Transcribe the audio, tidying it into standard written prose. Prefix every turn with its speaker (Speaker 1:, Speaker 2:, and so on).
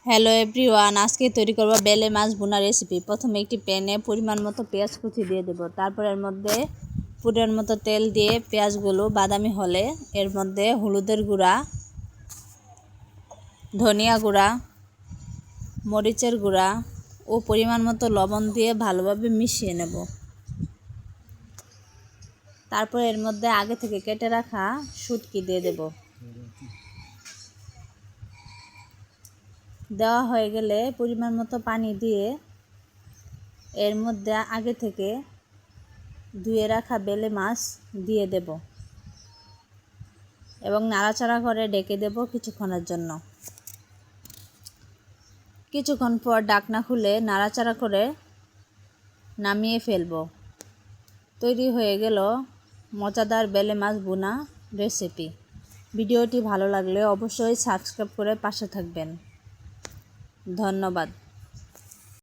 Speaker 1: Hello everyone, আজকে তৈরি করব বেলে মাছ ভুনা রেসিপি। প্রথমে একটি প্যানে পরিমাণ মতো পেঁয়াজ কুচি দিয়ে দেব। তারপর এর মধ্যে পরিমাণ মতো তেল দিয়ে পেঁয়াজগুলো বাদামি হলে এর মধ্যে হলুদের গুঁড়া, ধনিয়া গুঁড়া, মরিচের গুঁড়া ও পরিমাণ মতো লবণ দিয়ে ভালোভাবে মিশিয়ে নেব। তারপর এর মধ্যে আগে থেকে কেটে রাখা শুটকি দিয়ে দেব। দেওয়া হয়ে গেলে পরিমাণ মতো পানি দিয়ে এর মধ্যে আগে থেকে ধুয়ে রাখা বেলে মাছ দিয়ে দেব এবং নাড়াচাড়া করে ঢেকে দেব কিছুক্ষণের জন্য। কিছুক্ষণ পর ঢাকনা খুলে নাড়াচাড়া করে নামিয়ে ফেলব। তৈরি হয়ে গেল মজাদার বেলে মাছ ভুনা রেসিপি। ভিডিওটি ভালো লাগলে অবশ্যই সাবস্ক্রাইব করে পাশে থাকবেন। ধন্যবাদ।